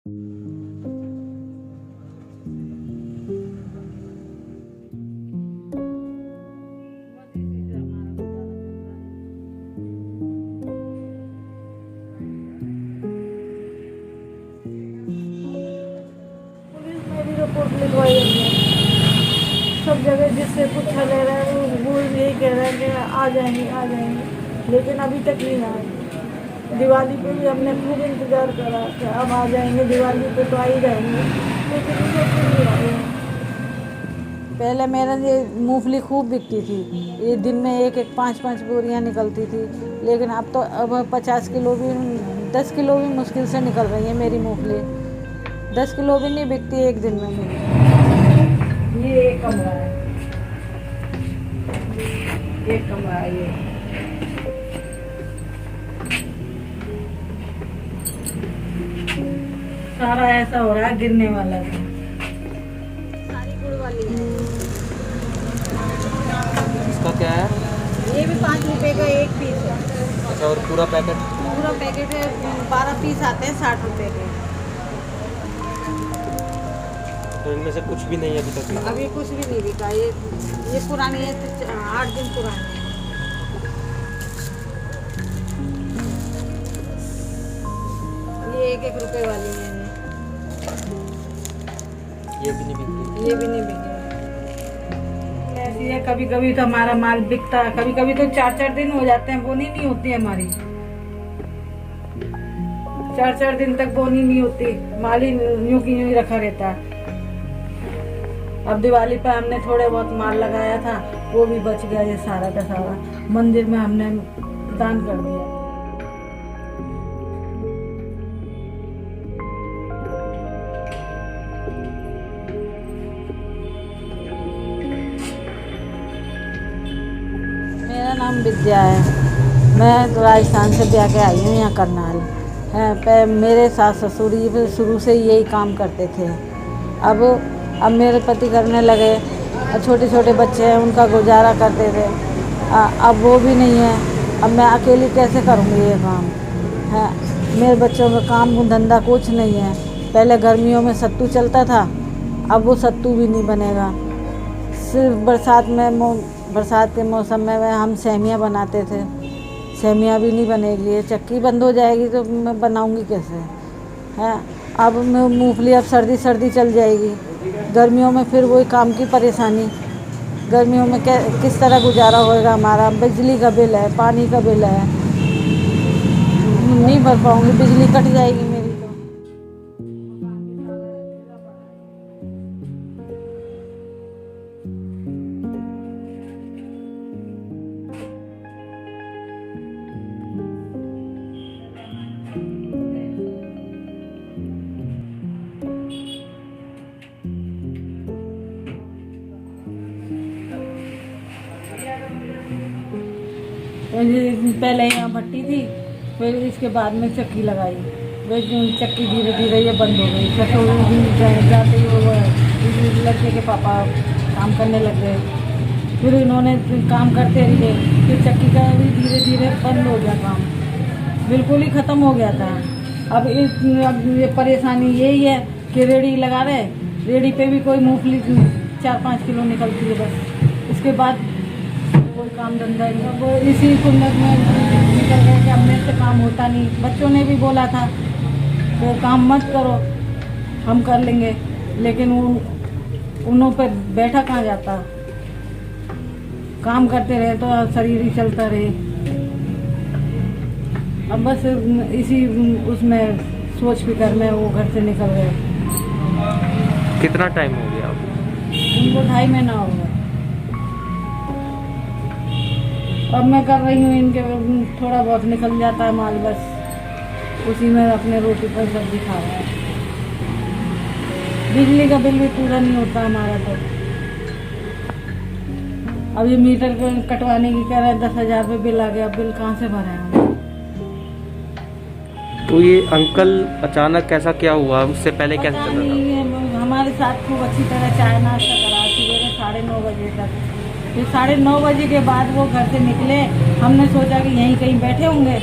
Police में भी report लिखवाई हमने, सब जगह जिससे पूछा जा रहा है वो यही कह रहा है कि आ जाएंगे, लेकिन अभी तक नहीं आए। दिवाली पे भी हमने खूब इंतज़ार करा कि अब आ जाएंगे, दिवाली पे तो आ ही जाएंगे, लेकिन ये फिर नहीं आए। पहले मेरा ये मूंगफली खूब बिकती थी, ये दिन में एक 5-5 बोरियां निकलती थी, लेकिन अब 50 किलो भी 10 किलो भी मुश्किल से निकल रही है मेरी मूंगफली। 10 किलो भी नहीं बिकती एक दिन में मेरी। ये एक कमरा है, एक कमरा है ये। सारा ऐसा हो रहा है गिरने वाला है। सारी गुड़ वाली है। इसका क्या है? ये भी 5 रुपए का एक पीस है। अच्छा, और पूरा पैकेट? पूरा पैकेट है 12 पीस आते हैं 60 रुपए के। तो इनमें से कुछ भी नहीं है अभी तक? अभी कुछ भी नहीं बिका। ये पुरानी है, 8 दिन पुरानी है। ये 1-1 रुपए वाली है। ये भी नहीं बिक ये भी नहीं बिकी। ऐसी है, कभी कभी तो हमारा माल बिकता है, कभी कभी तो 4-4 दिन हो जाते हैं, बोनी नहीं होती हमारी। 4-4 दिन तक बोनी नहीं होती, माल ही यूं की यूं ही रखा रहता है। अब दिवाली पे हमने थोड़े बहुत माल लगाया था, वो भी बच गया। ये सारा का सारा मंदिर में हमने दान कर दिया। मेरा नाम विद्या है। मैं तो राजस्थान से ब्याह के आई हूँ यहाँ करनाल है। मेरे सास ससुर शुरू से यही काम करते थे। अब मेरे पति करने लगे, छोटे छोटे बच्चे हैं, उनका गुजारा करते थे। अब वो भी नहीं है, अब मैं अकेली कैसे करूँगी ये काम है। मेरे बच्चों का काम धंधा कुछ नहीं है। पहले गर्मियों में सत्तू चलता था, अब वो सत्तू भी नहीं बनेगा। सिर्फ बरसात के मौसम में हम सेमियाँ बनाते थे, सेमियाँ भी नहीं बनेगी। ये चक्की बंद हो जाएगी तो मैं बनाऊंगी कैसे है। अब मूंगफली अब सर्दी चल जाएगी, गर्मियों में फिर वही काम की परेशानी। गर्मियों में किस तरह गुजारा होएगा हमारा। बिजली का बिल है, पानी का बिल है, नहीं भर पाऊंगी, बिजली कट जाएगी मेरी तो। पहले यहाँ भट्टी थी, फिर इसके बाद में चक्की लगाई। फिर चक्की धीरे धीरे ये बंद हो गई। ससुर जाते ही वो लड़के के पापा काम करने लग गए, फिर इन्होंने काम करते रहे, फिर चक्की का भी धीरे धीरे बंद हो गया काम, बिल्कुल ही ख़त्म हो गया था। अब ये परेशानी यही है कि रेड़ी लगा रहे, रेड़ी पे भी कोई मूंगफली 4-5 किलो निकलती है बस। इसके बाद कोई काम धंधा नहीं। अब इसी कुंडक में निकल गए कि अब मेरे से काम होता नहीं। बच्चों ने भी बोला था वो काम मत करो, हम कर लेंगे, लेकिन उन्हों पर बैठा कहाँ जाता। काम करते रहे तो शरीर ही चलता रहे। अब बस इसी उसमें सोच फिकर में वो घर से निकल गए। कितना टाइम हो गया? उनको 2.5 महीना हो गया। अब मैं कर रही हूँ, इनके थोड़ा बहुत निकल जाता है माल, बस उसी में अपने रोटी पर सब्जी खा रहा है। बिजली का बिल भी पूरा नहीं होता हमारा तो। अब ये मीटर कटवाने की कह रहे हैं 10,000 रुपये बिल आ गया, बिल कहाँ से भरे हैं। तो ये अंकल अचानक ऐसा क्या हुआ, उससे पहले कैसे चल रहा था? हमारे साथ खूब अच्छी तरह चाय नाश्ता करा सवेरे 9:30 बजे तक। फिर 9:30 बजे के बाद वो घर से निकले। हमने सोचा कि यहीं कहीं बैठे होंगे,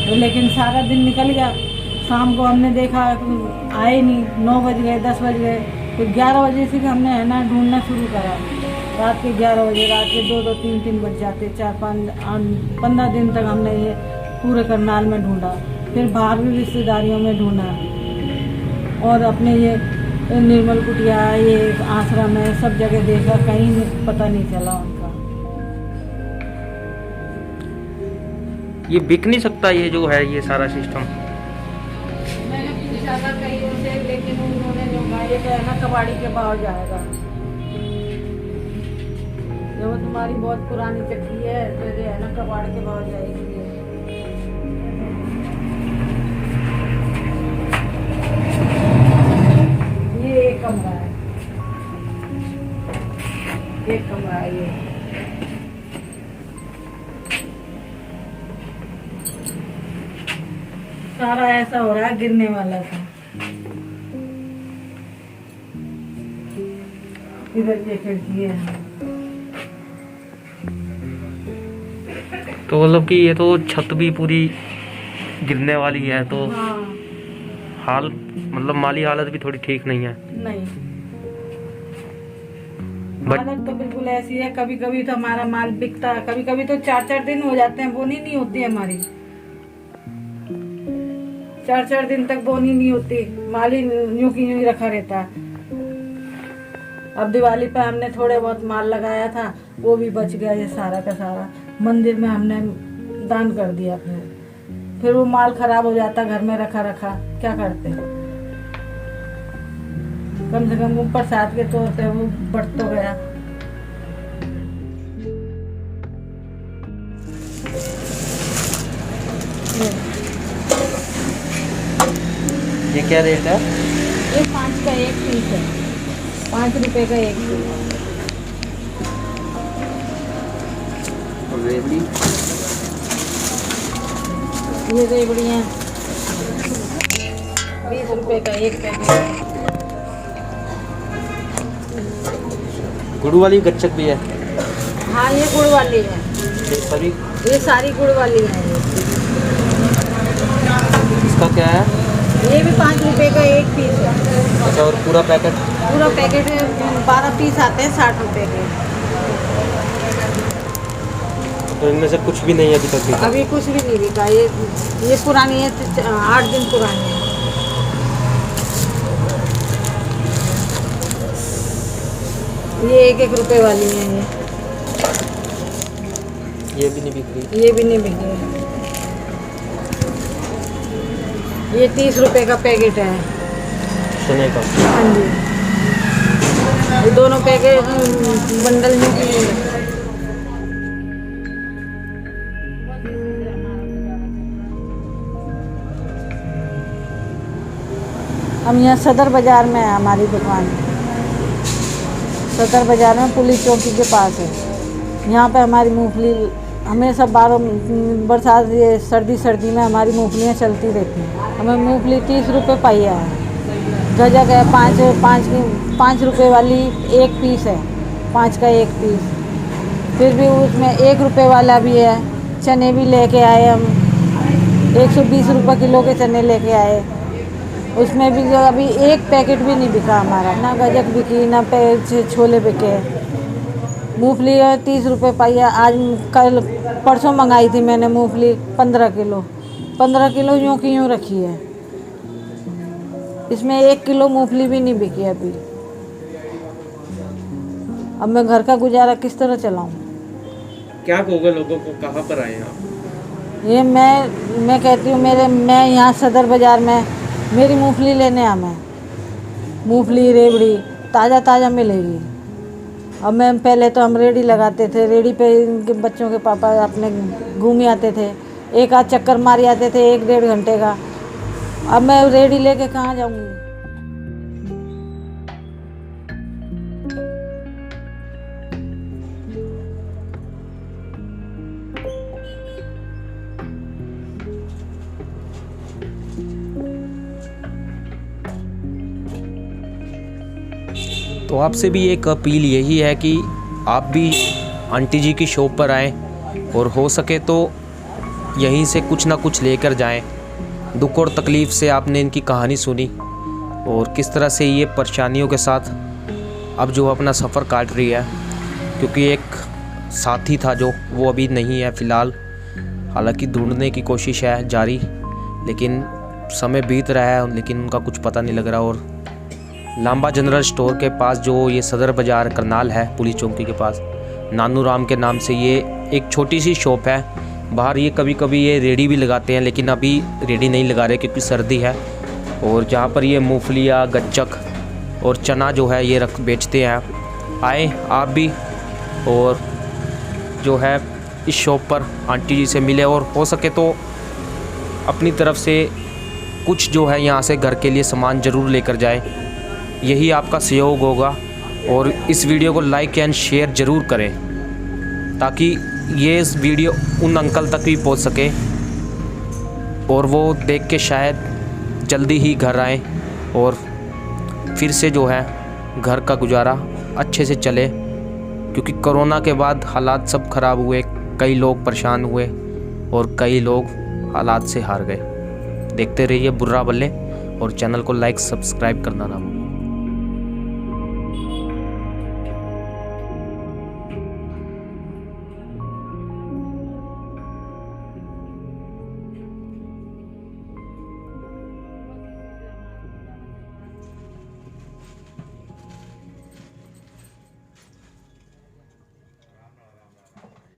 तो लेकिन सारा दिन निकल गया। शाम को हमने देखा आए नहीं, 9 बज गए, 10 बज गए, फिर 11 बजे से हमने है ना ढूंढना शुरू करा। रात के 11 बजे, रात के 2-2, 3-3 बज जाते। 4-5-15 दिन तक हमने ये पूरे करनाल में ढूंढा, फिर बाहर भी रिश्तेदारियों में ढूंढा, और अपने ये निर्मल कुटिया, ये आश्रम है, सब जगह देखा, कहीं पता नहीं चला उनका। ये बिक नहीं सकता ये जो है ये सारा सिस्टम? मैंने पूछा था कहीं उनसे, लेकिन उन्होंने जो कहा ये तो है ना कबाड़ी के भाव जाएगा। जो तुम्हारी बहुत पुरानी चक्की है तो ये है ना कबाड़ी के भाव जाएगी। ये एक कमरा है, एक कमरा है ये। सारा ऐसा हो रहा है गिरने वाला था। इधर ये खिड़की है। तो मतलब कि ये तो छत भी पूरी गिरने वाली है, तो हाँ। हाल मतलब माली हालत भी थोड़ी ठीक नहीं है। नहीं, हालत तो बिल्कुल ऐसी है। कभी कभी तो हमारा माल बिकता है, कभी कभी तो 4-4 दिन हो जाते हैं, बोनी नहीं होती है हमारी। 4-4 दिन तक बोनी नहीं होती, माल ही यूं की यूं ही रखा रहता है। अब दिवाली पे हमने थोड़े बहुत माल लगाया था, वो भी बच गया, ये सारा का सारा मंदिर में हमने दान कर दिया। फिर वो माल खराब हो जाता, घर में रखा रखा क्या करते। कम से कम वो प्रसाद के तौर पे वो बढ़ तो गया। ये क्या रेट है? ये 5 का 1 पीस है, 5 रुपए का 1 पीस। और रेवड़ी? ये रेवड़ी है 20 रुपए का 1 पैकेट। गुड़ वाली गच्चक भी है? हाँ, ये गुड़ वाली है। ये सारी गुड़ वाली है। इसका क्या है? ये भी 5 रुपए का 1 पीस है। अच्छा, और पूरा पैकेट? पूरा पैकेट 12 पीस आते हैं 60 रुपए के। तो इनमें से कुछ भी नहीं है अभी तक बिका? अभी कुछ भी नहीं बिका। ये पुरानी है, 8 दिन पुरानी है। ये 1-1 रुपए वाली है। ये भी नहीं बिक रही? ये भी नहीं बिक रही। ये 30 रुपए का पैकेट है चने का? हाँ जी। ये दोनों पैकेट बंडल में भी है। हम यहाँ सदर बाजार में है हमारी दुकान। सदर बाजार में पुलिस चौकी के पास है। यहाँ पे हमारी मूंगफली हमेशा 12 बरसात, ये सर्दी में हमारी मूंगफलियाँ चलती रहती हैं। हमें मूंगफली 30 रुपये पहिया है। गजक है 5 रुपये वाली 1 पीस है, 5 का 1 पीस। फिर भी उसमें 1 रुपये वाला भी है। चने भी लेके आए हम, 120 रुपये किलो के चने लेके आए। उसमें भी अभी 1 पैकेट भी नहीं बिका हमारा, ना गजक बिकी, ना छोले बिके। मूंगफली 30 रुपये पहिया। आज कल परसों मंगाई थी मैंने मूंगफली 15 किलो। 15 किलो यूँ की यूँ रखी है। इसमें 1 किलो मूंगफली भी नहीं बिकी अभी। अब मैं घर का गुजारा किस तरह चलाऊं? क्या कहोगे लोगों को, कहाँ पर आए आप? ये मैं कहती हूँ मैं यहाँ सदर बाज़ार में मेरी मूंगफली लेने हमें मूंगफली रेवड़ी ताज़ा मिलेगी। अब मैं पहले तो हम रेडी लगाते थे, रेडी पे इनके बच्चों के पापा अपने घूम आते थे, एक आध चक्कर मार आते थे 1-1.5 घंटे का। अब मैं रेडी लेके कहाँ जाऊँगी? तो आपसे भी एक अपील यही है कि आप भी आंटी जी की शॉप पर आएं और हो सके तो यहीं से कुछ ना कुछ लेकर जाएं। दुख और तकलीफ़ से आपने इनकी कहानी सुनी और किस तरह से ये परेशानियों के साथ अब जो अपना सफ़र काट रही है, क्योंकि एक साथी था जो वो अभी नहीं है फ़िलहाल। हालांकि ढूंढने की कोशिश है जारी, लेकिन समय बीत रहा है लेकिन उनका कुछ पता नहीं लग रहा। और लांबा जनरल स्टोर के पास जो ये सदर बाज़ार करनाल है, पुलिस चौकी के पास, नानू राम के नाम से ये एक छोटी सी शॉप है। बाहर ये कभी कभी ये रेडी भी लगाते हैं, लेकिन अभी रेडी नहीं लगा रहे क्योंकि सर्दी है। और जहाँ पर ये मूंगफलियाँ, गच्चक और चना जो है ये बेचते हैं। आए आप भी और जो है इस शॉप पर आंटी जी से मिले और हो सके तो अपनी तरफ से कुछ जो है यहाँ से घर के लिए सामान ज़रूर लेकर जाए, यही आपका सहयोग होगा। और इस वीडियो को लाइक एंड शेयर ज़रूर करें ताकि ये इस वीडियो उन अंकल तक भी पहुँच सके और वो देख के शायद जल्दी ही घर आए और फिर से जो है घर का गुजारा अच्छे से चले, क्योंकि कोरोना के बाद हालात सब ख़राब हुए, कई लोग परेशान हुए और कई लोग हालात से हार गए। देखते रहिए बुर्रा बल्ले और चैनल को लाइक सब्सक्राइब करना ना भूलें।